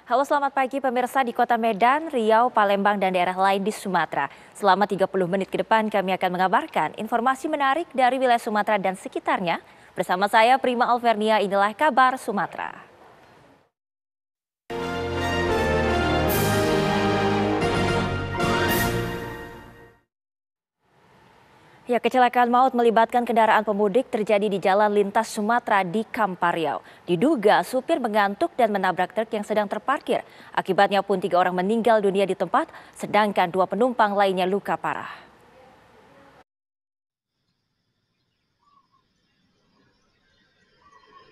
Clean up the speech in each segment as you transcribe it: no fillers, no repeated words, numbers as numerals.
Halo selamat pagi pemirsa di Kota Medan, Riau, Palembang, dan daerah lain di Sumatera. Selama 30 menit ke depan kami akan mengabarkan informasi menarik dari wilayah Sumatera dan sekitarnya. Bersama saya Prima Alvernia, inilah kabar Sumatera. Ya, kecelakaan maut melibatkan kendaraan pemudik terjadi di Jalan Lintas Sumatera di Kampar Riau. Diduga supir mengantuk dan menabrak truk yang sedang terparkir. Akibatnya pun 3 orang meninggal dunia di tempat, sedangkan 2 penumpang lainnya luka parah.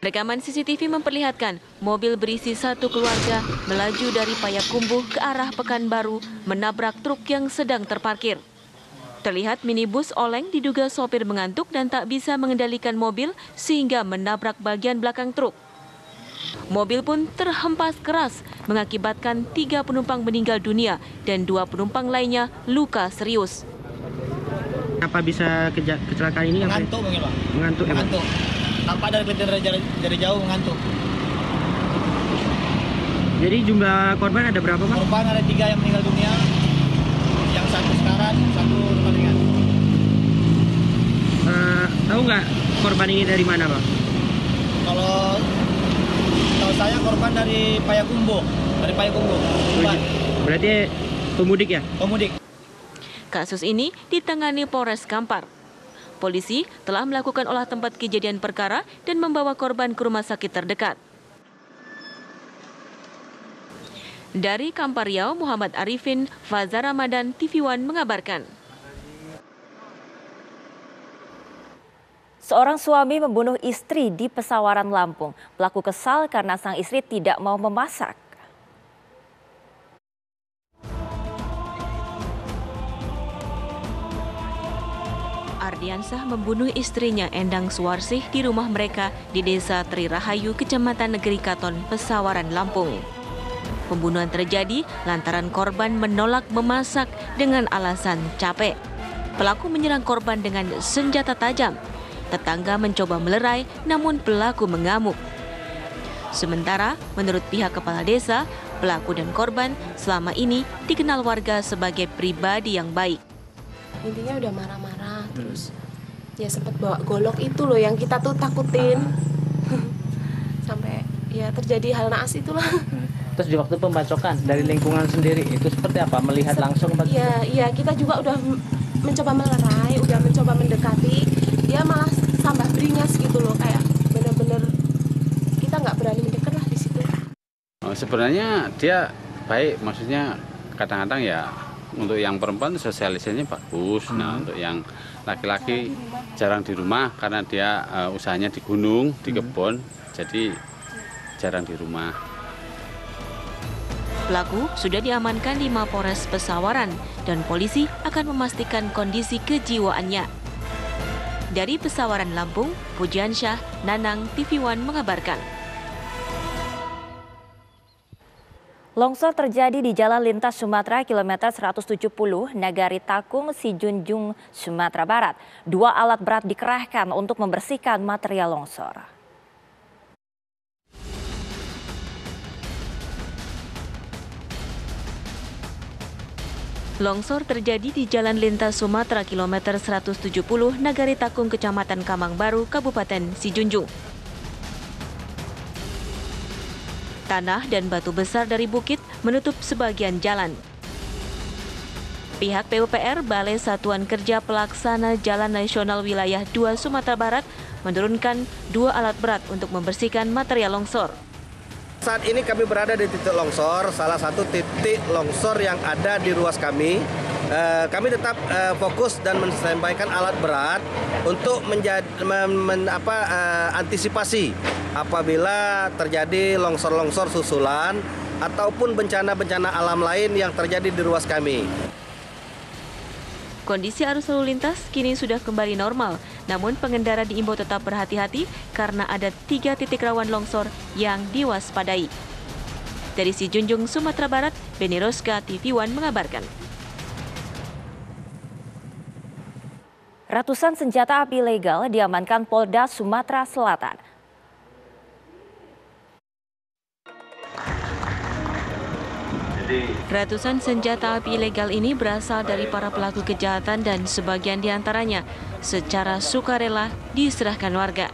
Rekaman CCTV memperlihatkan mobil berisi 1 keluarga melaju dari Payakumbuh ke arah Pekanbaru menabrak truk yang sedang terparkir. Terlihat minibus oleng diduga sopir mengantuk dan tak bisa mengendalikan mobil sehingga menabrak bagian belakang truk. Mobil pun terhempas keras mengakibatkan 3 penumpang meninggal dunia dan 2 penumpang lainnya luka serius. Apa bisa kecelakaan ini? Mengantuk mungkin Pak. Mengantuk ya Pak? Mengantuk. Tampak dari jauh mengantuk. Jadi jumlah korban ada berapa Pak? Korban ada 3 yang meninggal dunia. Yang 1 sekarat, 1 luka ringan. Tahu nggak korban ini dari mana Pak? Kalau tahu saya korban dari Payakumbuh. Dari Payakumbuh. Berarti pemudik ya? Pemudik. Kasus ini ditangani Polres Kampar. Polisi telah melakukan olah tempat kejadian perkara dan membawa korban ke rumah sakit terdekat. Dari Kampar Riau, Muhammad Arifin, Faza Ramadan, TV One mengabarkan. Seorang suami membunuh istri di Pesawaran, Lampung. Pelaku kesal karena sang istri tidak mau memasak. Ardiansah membunuh istrinya Endang Suwarsih di rumah mereka di Desa Trirahayu, Kecamatan Negeri Katon, Pesawaran, Lampung. Pembunuhan terjadi lantaran korban menolak memasak dengan alasan capek. Pelaku menyerang korban dengan senjata tajam. Tetangga mencoba melerai, namun pelaku mengamuk. Sementara, menurut pihak kepala desa, pelaku dan korban selama ini dikenal warga sebagai pribadi yang baik. Intinya udah marah-marah, terus ya sempat bawa golok itu loh yang kita tuh takutin. Sampai ya terjadi hal naas itulah. Terus di waktu pembacokan dari lingkungan sendiri itu seperti apa? Melihat langsung? Iya, kita juga udah mencoba melerai, udah mencoba mendekati, dia malah tambah beringas gitu loh, kayak bener-bener kita nggak berani mendekat lah di situ. Sebenarnya dia baik, maksudnya kadang-kadang ya untuk yang perempuan sosialisasinya bagus. Nah untuk yang laki-laki jarang di rumah karena dia usahanya di gunung, di kebun, jadi jarang di rumah. Pelaku sudah diamankan di Mapores Pesawaran dan polisi akan memastikan kondisi kejiwaannya. Dari Pesawaran, Lampung, Pujiansyah, Nanang, TV One mengabarkan. Longsor terjadi di Jalan Lintas Sumatera kilometer 170 Nagari Takung, Sijunjung, Sumatera Barat. 2 alat berat dikerahkan untuk membersihkan material longsor. Longsor terjadi di Jalan Lintas Sumatera kilometer 170 Nagari Takung, Kecamatan Kamang Baru, Kabupaten Sijunjung. Tanah dan batu besar dari bukit menutup sebagian jalan. Pihak PUPR Balai Satuan Kerja Pelaksana Jalan Nasional Wilayah 2 Sumatera Barat menurunkan 2 alat berat untuk membersihkan material longsor. Saat ini kami berada di titik longsor, salah satu titik longsor yang ada di ruas kami. Kami tetap fokus dan menyampaikan alat berat untuk antisipasi apabila terjadi longsor-longsor susulan ataupun bencana-bencana alam lain yang terjadi di ruas kami. Kondisi arus lalu lintas kini sudah kembali normal, namun pengendara diimbau tetap berhati-hati karena ada 3 titik rawan longsor yang diwaspadai. Dari Sijunjung, Sumatera Barat, Beni Roska, TV One mengabarkan. Ratusan senjata api ilegal diamankan Polda Sumatera Selatan. Ratusan senjata api ilegal ini berasal dari para pelaku kejahatan dan sebagian diantaranya secara sukarela diserahkan warga.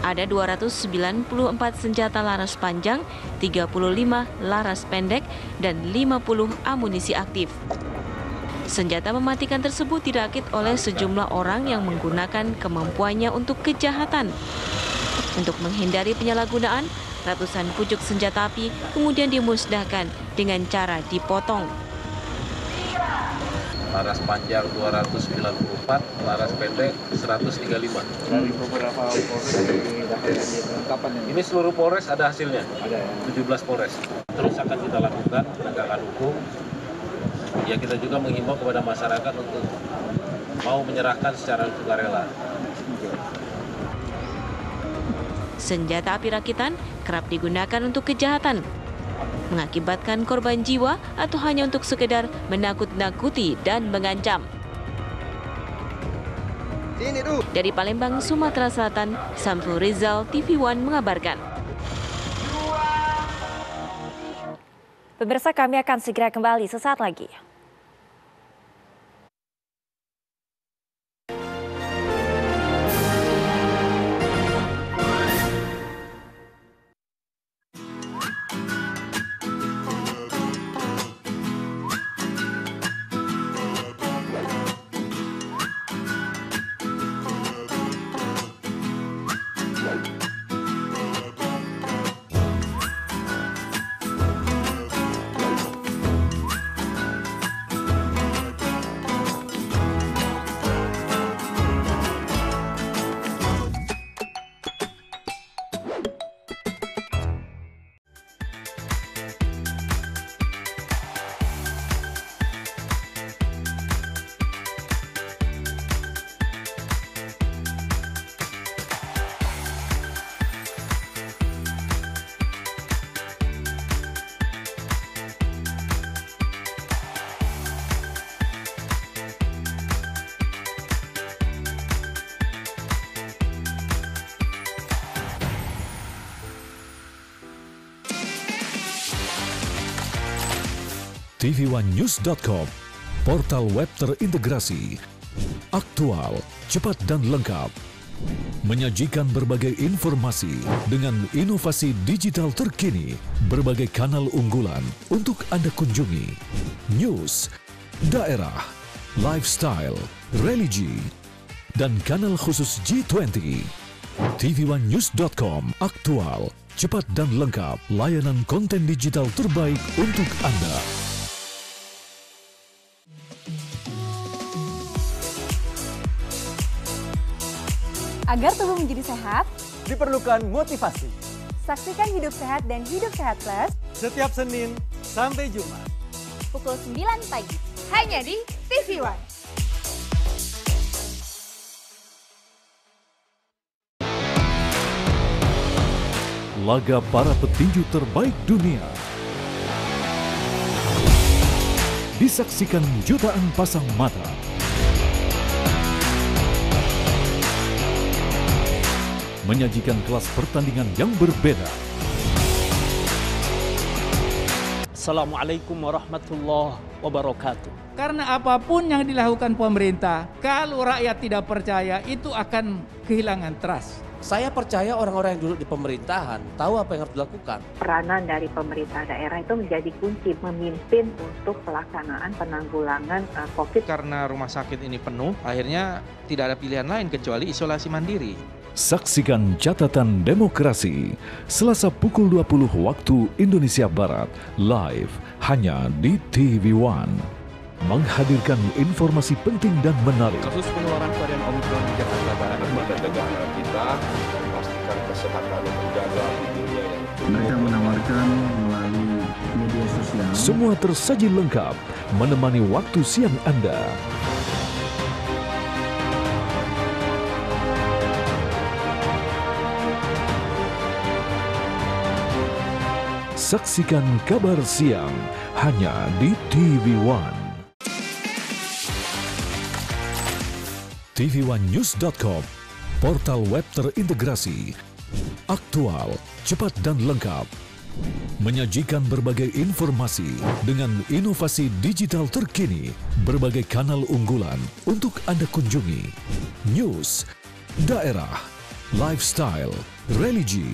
Ada 294 senjata laras panjang, 35 laras pendek, dan 50 amunisi aktif. Senjata mematikan tersebut dirakit oleh sejumlah orang yang menggunakan kemampuannya untuk kejahatan. Untuk menghindari penyalahgunaan, ratusan pucuk senjata api kemudian dimusnahkan dengan cara dipotong. Laras panjang 294, laras pendek 135. Dari beberapa polres penangkapan ini seluruh polres ada hasilnya. Ada ya? 17 polres. Terus akan kita lakukan penegakan hukum. Ya, kita juga menghimbau kepada masyarakat untuk mau menyerahkan secara sukarela. Senjata api rakitan kerap digunakan untuk kejahatan, mengakibatkan korban jiwa atau hanya untuk sekedar menakut-nakuti dan mengancam. Dari Palembang, Sumatera Selatan, Samsul Rizal, TV One mengabarkan. Pemirsa, kami akan segera kembali sesaat lagi. tv1news.com, portal web terintegrasi, aktual, cepat dan lengkap, menyajikan berbagai informasi dengan inovasi digital terkini, berbagai kanal unggulan untuk Anda kunjungi, news, daerah, lifestyle, religi, dan kanal khusus G20. tv1news.com, aktual, cepat dan lengkap, layanan konten digital terbaik untuk Anda. Agar tubuh menjadi sehat, diperlukan motivasi. Saksikan Hidup Sehat dan Hidup Sehat Plus setiap Senin sampai Jumat pukul 9 pagi hanya di TV One. Laga para petinju terbaik dunia disaksikan jutaan pasang mata. Menyajikan kelas pertandingan yang berbeda. Assalamualaikum warahmatullahi wabarakatuh. Karena apapun yang dilakukan pemerintah, kalau rakyat tidak percaya, itu akan kehilangan trust. Saya percaya orang-orang yang duduk di pemerintahan tahu apa yang harus dilakukan. Peranan dari pemerintah daerah itu menjadi kunci memimpin untuk pelaksanaan penanggulangan COVID. Karena rumah sakit ini penuh, akhirnya tidak ada pilihan lain kecuali isolasi mandiri. Saksikan Catatan Demokrasi Selasa pukul 20 waktu Indonesia Barat, live hanya di TV One. Menghadirkan informasi penting dan menarik. Kasus penularan varian Omicron di Jakarta Barat, lembaga negara kita memastikan kesehatan terjaga di dunia yang mereka menawarkan melalui media sosial. Semua tersaji lengkap menemani waktu siang Anda. Saksikan Kabar Siang hanya di TV One. tv1news.com, portal web terintegrasi, aktual, cepat dan lengkap, Menyajikan berbagai informasi dengan inovasi digital terkini, berbagai kanal unggulan untuk Anda kunjungi. News, daerah, lifestyle, religi,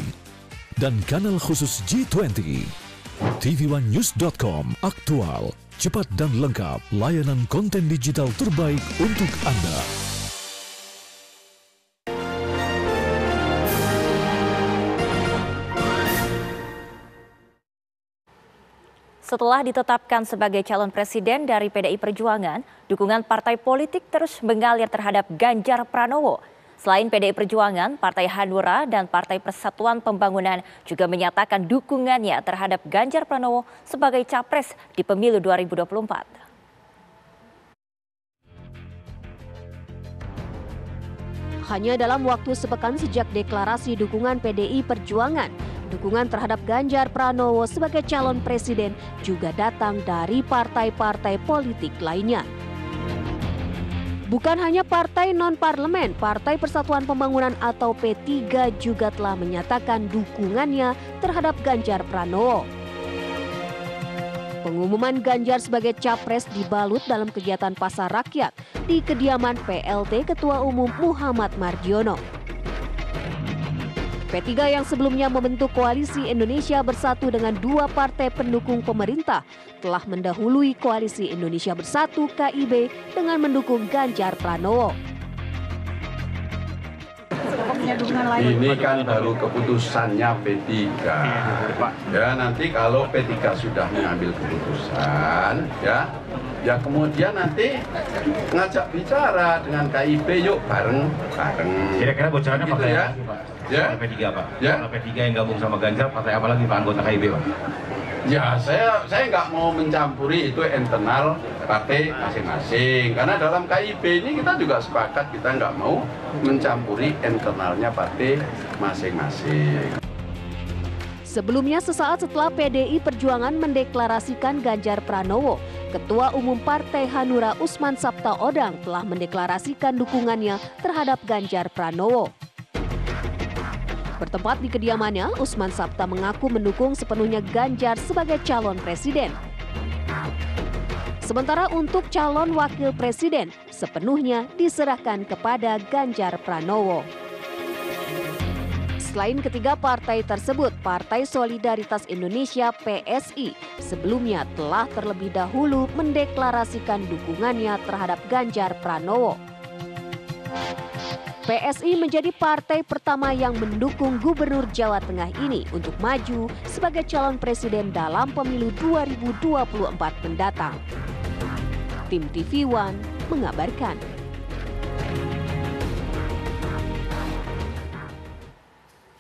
dan kanal khusus G20. TV1news.com aktual, cepat dan lengkap, layanan konten digital terbaik untuk Anda. Setelah ditetapkan sebagai calon presiden dari PDI Perjuangan, dukungan partai politik terus mengalir terhadap Ganjar Pranowo. Selain PDI Perjuangan, Partai Hanura dan Partai Persatuan Pembangunan juga menyatakan dukungannya terhadap Ganjar Pranowo sebagai capres di pemilu 2024. Hanya dalam waktu sepekan sejak deklarasi dukungan PDI Perjuangan, dukungan terhadap Ganjar Pranowo sebagai calon presiden juga datang dari partai-partai politik lainnya. Bukan hanya partai non-parlemen, Partai Persatuan Pembangunan atau P3 juga telah menyatakan dukungannya terhadap Ganjar Pranowo. Pengumuman Ganjar sebagai capres dibalut dalam kegiatan pasar rakyat di kediaman PLT Ketua Umum Muhammad Mardiono. P3 yang sebelumnya membentuk koalisi Indonesia Bersatu dengan dua partai pendukung pemerintah telah mendahului koalisi Indonesia Bersatu KIB dengan mendukung Ganjar Pranowo. Ini kan baru keputusannya P3. Ya, nanti kalau P3 sudah mengambil keputusan, ya kemudian nanti ngajak bicara dengan KIB, yuk bareng. Kira-kira bocorannya gitu partai ya? Ya? P3 Pak. Ya? Kalau P3 yang gabung sama Ganjar, partai apa lagi Pak anggota KIB Pak? Ya, saya nggak mau mencampuri itu internal partai masing-masing. Karena dalam KIB ini kita juga sepakat kita nggak mau mencampuri internalnya partai masing-masing. Sebelumnya sesaat setelah PDI Perjuangan mendeklarasikan Ganjar Pranowo, Ketua Umum Partai Hanura Usman Sabtaodang telah mendeklarasikan dukungannya terhadap Ganjar Pranowo. Bertempat di kediamannya, Usman Sabta mengaku mendukung sepenuhnya Ganjar sebagai calon presiden. Sementara untuk calon wakil presiden, sepenuhnya diserahkan kepada Ganjar Pranowo. Selain ketiga partai tersebut, Partai Solidaritas Indonesia (PSI) sebelumnya telah terlebih dahulu mendeklarasikan dukungannya terhadap Ganjar Pranowo. PSI menjadi partai pertama yang mendukung Gubernur Jawa Tengah ini untuk maju sebagai calon presiden dalam pemilu 2024 mendatang. Tim TV1 mengabarkan.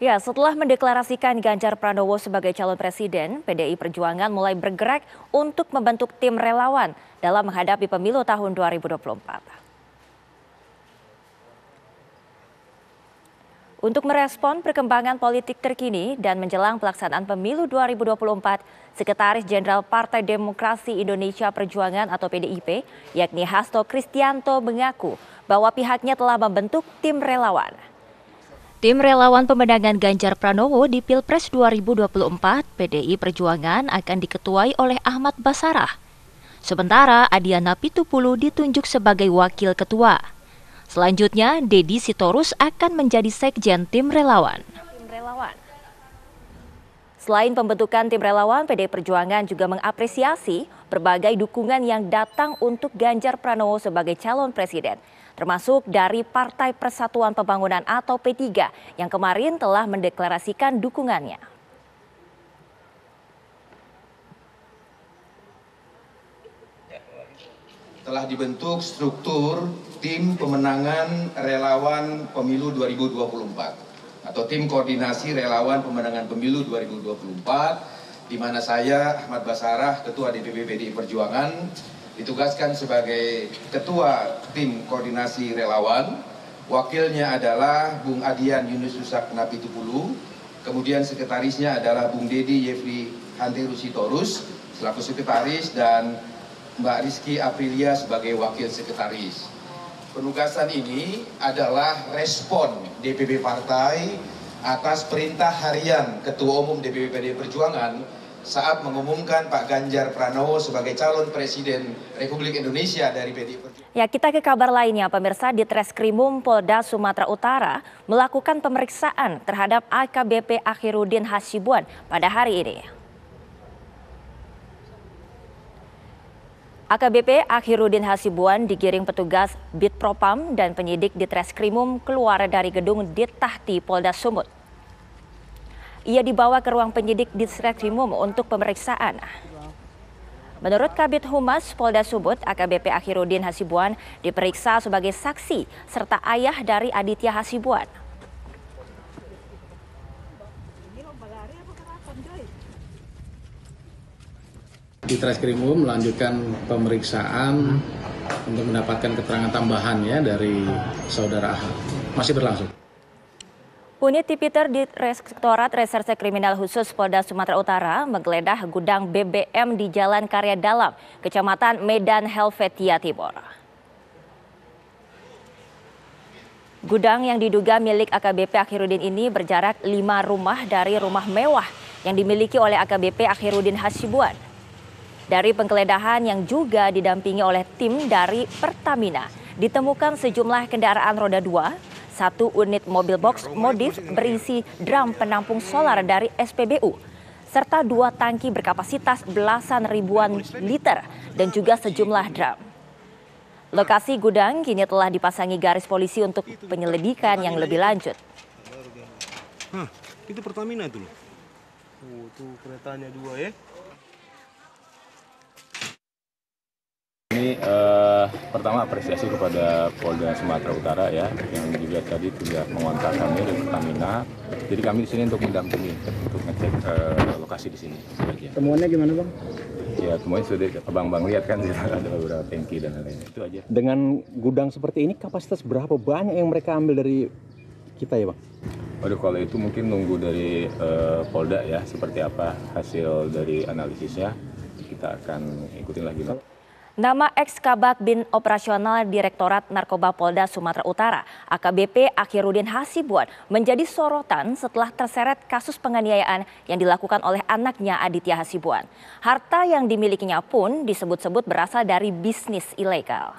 Ya, setelah mendeklarasikan Ganjar Pranowo sebagai calon presiden, PDI Perjuangan mulai bergerak untuk membentuk tim relawan dalam menghadapi pemilu tahun 2024. Untuk merespon perkembangan politik terkini dan menjelang pelaksanaan pemilu 2024, Sekretaris Jenderal Partai Demokrasi Indonesia Perjuangan atau PDIP, yakni Hasto Kristianto mengaku bahwa pihaknya telah membentuk tim relawan. Tim relawan pemenangan Ganjar Pranowo di Pilpres 2024, PDI Perjuangan akan diketuai oleh Ahmad Basarah. Sementara Adiana Pitupulu ditunjuk sebagai wakil ketua. Selanjutnya, Deddy Sitorus akan menjadi sekjen tim relawan. Selain pembentukan tim relawan, PDI Perjuangan juga mengapresiasi berbagai dukungan yang datang untuk Ganjar Pranowo sebagai calon presiden, termasuk dari Partai Persatuan Pembangunan atau P3 yang kemarin telah mendeklarasikan dukungannya. Telah dibentuk struktur tim pemenangan relawan pemilu 2024 atau tim koordinasi relawan pemenangan pemilu 2024, di mana saya Ahmad Basarah, Ketua DPP PDI Perjuangan, ditugaskan sebagai Ketua tim koordinasi relawan. Wakilnya adalah Bung Adian Yunus Susak Napitupulu, kemudian sekretarisnya adalah Bung Deddy Yefri Hanteru Sitorus selaku sekretaris dan Mbak Rizky Aprilia sebagai wakil sekretaris. Penugasan ini adalah respon DPP partai atas perintah harian Ketua Umum DPP PDI Perjuangan saat mengumumkan Pak Ganjar Pranowo sebagai calon Presiden Republik Indonesia dari PDI Perjuangan. Ya, kita ke kabar lainnya, pemirsa. Di Treskrimum Polda Sumatera Utara melakukan pemeriksaan terhadap AKBP Akhiruddin Hasibuan pada hari ini. AKBP Akhiruddin Hasibuan digiring petugas Bitpropam dan penyidik di Treskrimum keluar dari gedung Ditahti Polda Sumut. Ia dibawa ke ruang penyidik di Treskrimum untuk pemeriksaan. Menurut Kabid Humas Polda Sumut, AKBP Akhiruddin Hasibuan diperiksa sebagai saksi serta ayah dari Aditya Hasibuan. Di Treskrimum melanjutkan pemeriksaan untuk mendapatkan keterangan tambahan ya dari saudara AH. Masih berlangsung. Unit Tipiter di Direktorat Reserse Kriminal Khusus Polda Sumatera Utara menggeledah gudang BBM di Jalan Karya Dalam, Kecamatan Medan Helvetia Timur. Gudang yang diduga milik AKBP Akhiruddin ini berjarak 5 rumah dari rumah mewah yang dimiliki oleh AKBP Akhiruddin Hasibuan. Dari penggeledahan yang juga didampingi oleh tim dari Pertamina, ditemukan sejumlah kendaraan roda 2, 1 unit mobil box modif berisi drum penampung solar dari SPBU, serta 2 tangki berkapasitas belasan ribuan liter dan juga sejumlah drum. Lokasi gudang kini telah dipasangi garis polisi untuk penyelidikan yang lebih lanjut. Hah, itu Pertamina itu loh. Oh, tuh keretanya 2 ya. Ini pertama apresiasi kepada Polda Sumatera Utara ya, yang juga tadi sudah mengontak kami dari Pertamina. Jadi kami di sini untuk mendampingi, untuk ngecek lokasi di sini. Temuannya gimana, Bang? Ya, temuannya sudah abang-abang lihat kan, ada beberapa tangki dan lain-lain. Itu aja. Dengan gudang seperti ini, kapasitas berapa banyak yang mereka ambil dari kita ya, Bang? Waduh, kalau itu mungkin nunggu dari Polda ya, seperti apa hasil dari analisisnya, kita akan ikutin lagi. Nama ex-Kabak Bin Operasional Direktorat Narkoba Polda Sumatera Utara, AKBP Akhiruddin Hasibuan, menjadi sorotan setelah terseret kasus penganiayaan yang dilakukan oleh anaknya Aditya Hasibuan. Harta yang dimilikinya pun disebut-sebut berasal dari bisnis ilegal.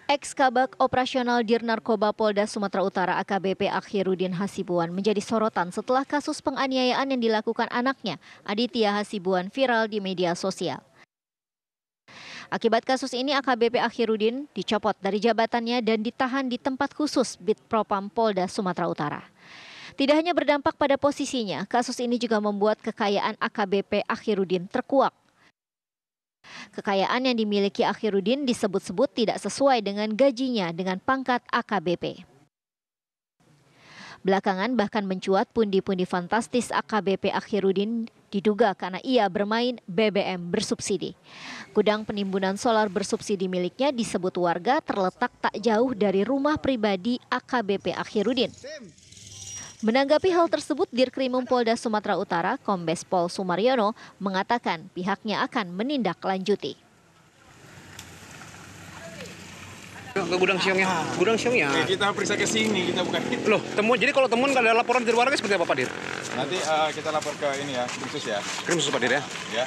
Ex-Kabak Operasional Dir Narkoba Polda Sumatera Utara AKBP Akhiruddin Hasibuan menjadi sorotan setelah kasus penganiayaan yang dilakukan anaknya, Aditya Hasibuan, viral di media sosial. Akibat kasus ini, AKBP Akhiruddin dicopot dari jabatannya dan ditahan di tempat khusus Bitpropam Polda Sumatera Utara. Tidak hanya berdampak pada posisinya, kasus ini juga membuat kekayaan AKBP Akhiruddin terkuak. Kekayaan yang dimiliki Akhiruddin disebut-sebut tidak sesuai dengan gajinya dengan pangkat AKBP. Belakangan bahkan mencuat pundi-pundi fantastis AKBP Akhiruddin diduga karena ia bermain BBM bersubsidi. Gudang penimbunan solar bersubsidi miliknya disebut warga terletak tak jauh dari rumah pribadi AKBP Akhiruddin. Menanggapi hal tersebut, Dirkrimum Polda Sumatera Utara, Kombes Pol Sumaryono, mengatakan pihaknya akan menindaklanjuti. Ke gudang siongnya. Kita periksa ke sini, kita bukan itu. Loh, jadi kalau temuan kalau ada laporan dari warga seperti apa, Pak Dir? Nanti kita lapor ke ini ya, Krimsus ya. Krimsus, Pak Dir ya. Ya.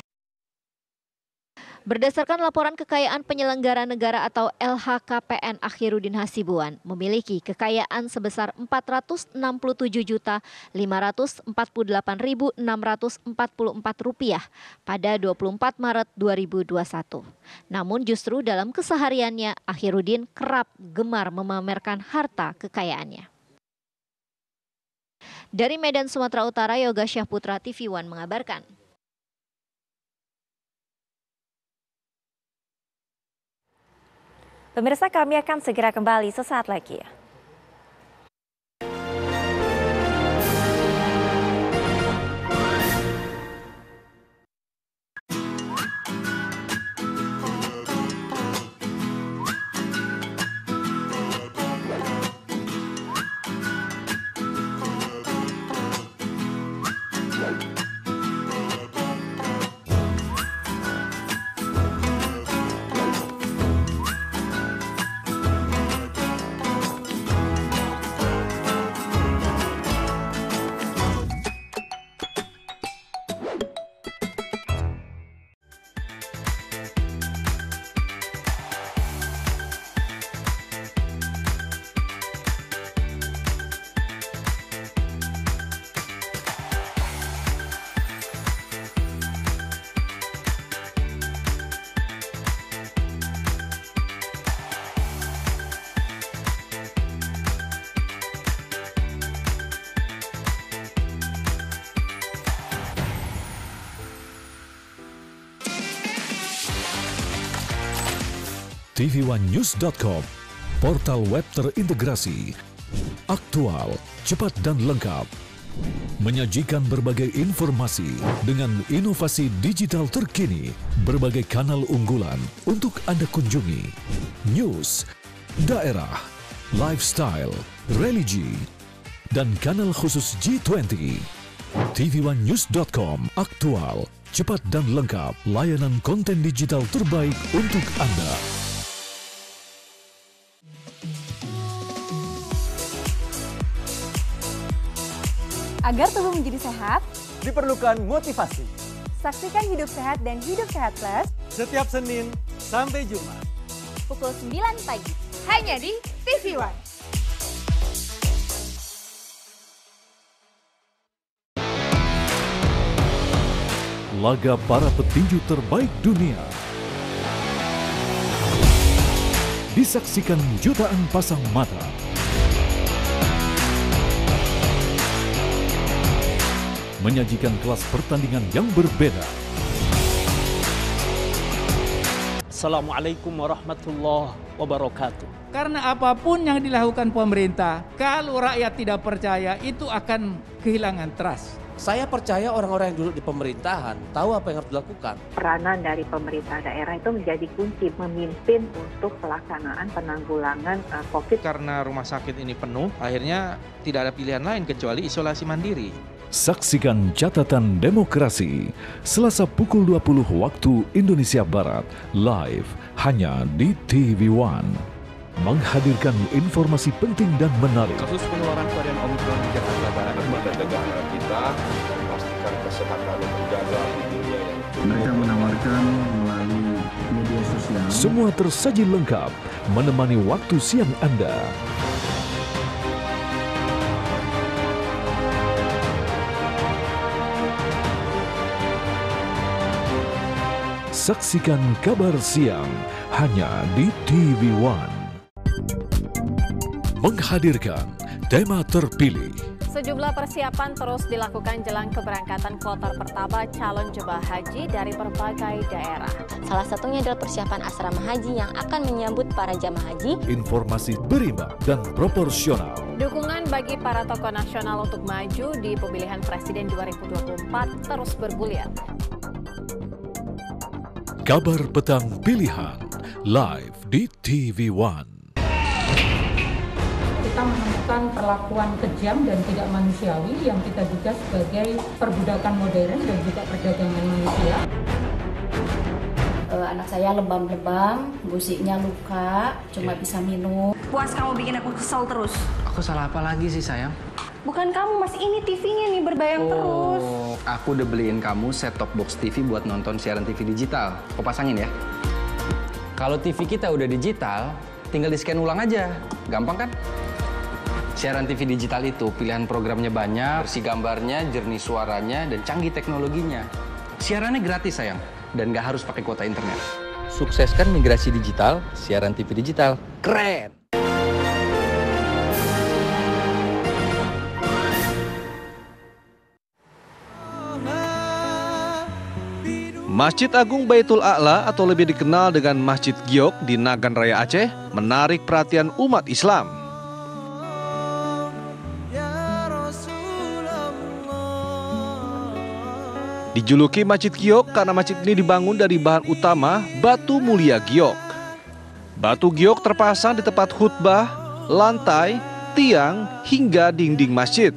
Berdasarkan laporan kekayaan penyelenggara negara atau LHKPN, Akhiruddin Hasibuan memiliki kekayaan sebesar Rp467.548.644 pada 24 Maret 2021. Namun justru dalam kesehariannya, Akhiruddin kerap gemar memamerkan harta kekayaannya. Dari Medan, Sumatera Utara, Yoga Syahputra, TV One mengabarkan. Pemirsa, kami akan segera kembali sesaat lagi. tv1news.com, portal web terintegrasi, aktual, cepat dan lengkap. Menyajikan berbagai informasi dengan inovasi digital terkini, berbagai kanal unggulan untuk Anda kunjungi. News, daerah, lifestyle, religi, dan kanal khusus G20. tv1news.com, aktual, cepat dan lengkap, layanan konten digital terbaik untuk Anda. Agar tubuh menjadi sehat, diperlukan motivasi. Saksikan Hidup Sehat dan Hidup Sehat Plus Setiap Senin sampai Jumat. pukul 9 pagi. Hanya di TV One. Laga para petinju terbaik dunia disaksikan jutaan pasang mata. Menyajikan kelas pertandingan yang berbeda. Assalamualaikum warahmatullahi wabarakatuh. Karena apapun yang dilakukan pemerintah, kalau rakyat tidak percaya, itu akan kehilangan trust. Saya percaya orang-orang yang duduk di pemerintahan tahu apa yang harus dilakukan. Peranan dari pemerintah daerah itu menjadi kunci memimpin untuk pelaksanaan penanggulangan COVID. Karena rumah sakit ini penuh, akhirnya tidak ada pilihan lain kecuali isolasi mandiri. Saksikan Catatan Demokrasi Selasa pukul 20 waktu Indonesia Barat, live hanya di TV One. Menghadirkan informasi penting dan menarik. Kasus penularan varian Omicron di Jakarta Barat, negara kita memastikan kesehatan terjaga di dunia yang mereka menawarkan melalui media sosial. Semua tersaji lengkap menemani waktu siang Anda. Saksikan Kabar Siang hanya di TV One. Menghadirkan tema terpilih. Sejumlah persiapan terus dilakukan jelang keberangkatan kloter pertama calon jemaah haji dari berbagai daerah. Salah satunya adalah persiapan asrama haji yang akan menyambut para jemaah haji. Informasi berimbang dan proporsional. Dukungan bagi para tokoh nasional untuk maju di pemilihan presiden 2024 terus bergulir. Kabar Petang Pilihan, live di TV One. Kita menemukan perlakuan kejam dan tidak manusiawi yang kita duga sebagai perbudakan modern dan juga perdagangan manusia. Anak saya lebam-lebam, gusiknya luka, cuma bisa minum. Puas kamu bikin aku kesel terus. Aku salah apa lagi sih sayang? Bukan kamu mas, ini TV-nya nih berbayang terus. Oh, aku udah beliin kamu set-top box TV buat nonton siaran TV digital. Aku pasangin ya. Kalau TV kita udah digital, tinggal di-scan ulang aja. Gampang kan? Siaran TV digital itu pilihan programnya banyak, bersih gambarnya, jernih suaranya, dan canggih teknologinya. Siarannya gratis sayang, dan nggak harus pakai kuota internet. Sukseskan migrasi digital, siaran TV digital. Keren! Masjid Agung Baitul A'la atau lebih dikenal dengan Masjid Giok di Nagan Raya Aceh menarik perhatian umat Islam. Dijuluki Masjid Giok karena masjid ini dibangun dari bahan utama batu mulia giok. Batu giok terpasang di tempat khutbah, lantai, tiang, hingga dinding masjid.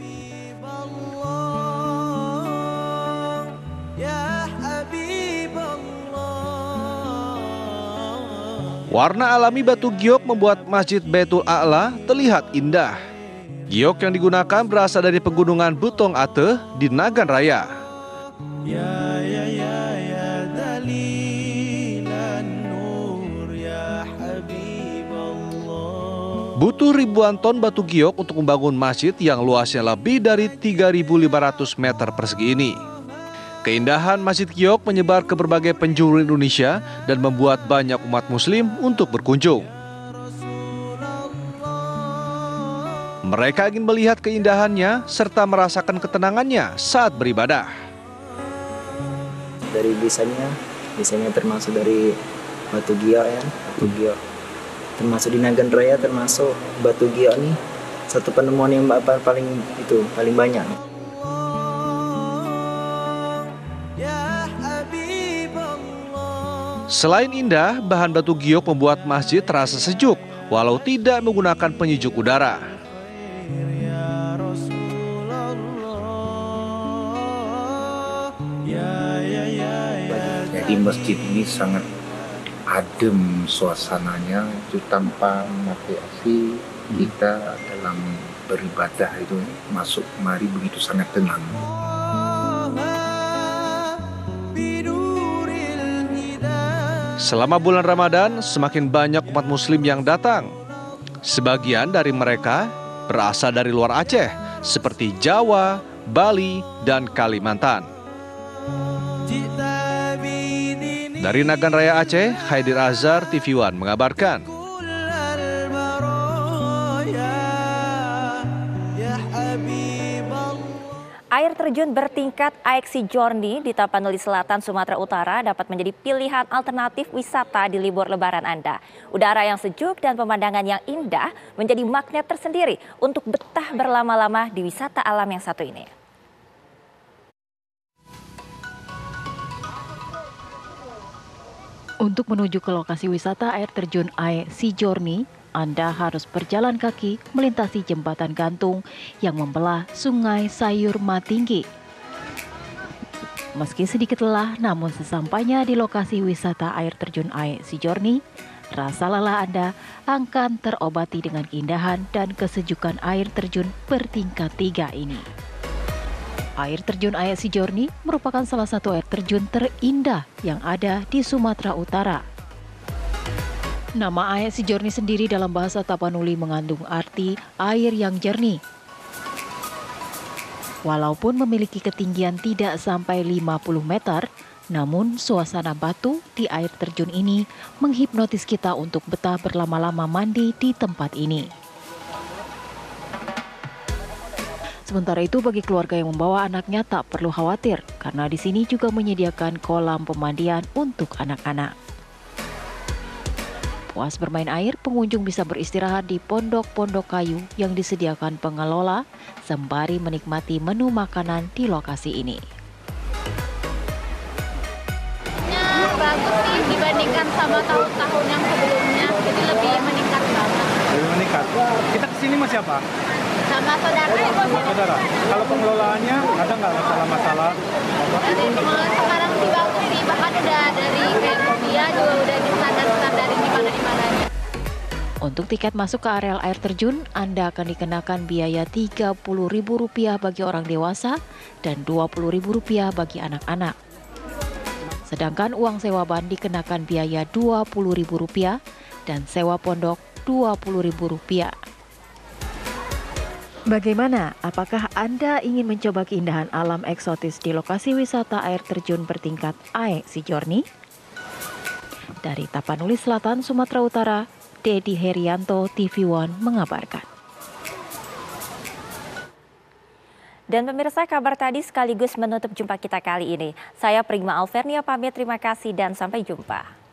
Warna alami batu giok membuat Masjid Baitul A'la terlihat indah. Giok yang digunakan berasal dari pegunungan Butong Ate di Nagan Raya. Butuh ribuan ton batu giok untuk membangun masjid yang luasnya lebih dari 3.500 meter persegi ini. Keindahan Masjid Giok menyebar ke berbagai penjuru Indonesia dan membuat banyak umat muslim untuk berkunjung. Mereka ingin melihat keindahannya serta merasakan ketenangannya saat beribadah. Dari desainnya termasuk dari batu giok ya, batu giok termasuk di Nagan Raya, termasuk Batu Giok nih satu penemuan yang paling banyak. Selain indah, bahan batu giok membuat masjid terasa sejuk walau tidak menggunakan penyejuk udara. Jadi masjid ini sangat adem suasananya, itu tanpa mati asi kita dalam beribadah itu masuk kemari begitu sangat tenang. Selama bulan Ramadan, semakin banyak umat muslim yang datang. Sebagian dari mereka berasal dari luar Aceh, seperti Jawa, Bali, dan Kalimantan. Dari Nagan Raya Aceh, Haidir Azhar, TV One mengabarkan. Air terjun bertingkat Aek Sijorni di Tapanuli Selatan, Sumatera Utara dapat menjadi pilihan alternatif wisata di libur lebaran Anda. Udara yang sejuk dan pemandangan yang indah menjadi magnet tersendiri untuk betah berlama-lama di wisata alam yang satu ini. Untuk menuju ke lokasi wisata air terjun Aek Sijorni, Anda harus berjalan kaki melintasi jembatan gantung yang membelah Sungai Sayur Matinggi. Meski sedikit lelah, namun sesampainya di lokasi wisata air terjun Aek Sijorni, rasa lelah Anda akan terobati dengan keindahan dan kesejukan air terjun bertingkat 3 ini. Air terjun Aek Sijorni merupakan salah satu air terjun terindah yang ada di Sumatera Utara. Nama Aek Sijorni sendiri dalam bahasa Tapanuli mengandung arti air yang jernih. Walaupun memiliki ketinggian tidak sampai 50 meter, namun suasana batu di air terjun ini menghipnotis kita untuk betah berlama-lama mandi di tempat ini. Sementara itu bagi keluarga yang membawa anaknya tak perlu khawatir karena di sini juga menyediakan kolam pemandian untuk anak-anak. Puas bermain air, pengunjung bisa beristirahat di pondok-pondok kayu yang disediakan pengelola sembari menikmati menu makanan di lokasi ini. Bagus sih dibandingkan sama tahun-tahun yang sebelumnya, jadi lebih meningkat banget. Lebih meningkat. Kita kesini sama siapa? Sama saudara. Saudara. Kalau pengelolaannya ada nggak masalah-masalah? Dari pengelola sekarang sih bagus sih, bahkan udah dari kayak dia juga udah standar-standarin di mana-dimananya. Untuk tiket masuk ke areal air terjun, Anda akan dikenakan biaya Rp30.000 bagi orang dewasa dan Rp20.000 bagi anak-anak. Sedangkan uang sewa ban dikenakan biaya Rp20.000 dan sewa pondok Rp20.000. Bagaimana? Apakah Anda ingin mencoba keindahan alam eksotis di lokasi wisata air terjun bertingkat Aek Sijorni? Dari Tapanuli Selatan, Sumatera Utara, Dedi Herianto, TV One mengabarkan. Dan pemirsa, kabar tadi sekaligus menutup jumpa kita kali ini. Saya Prima Alvernia pamit, terima kasih dan sampai jumpa.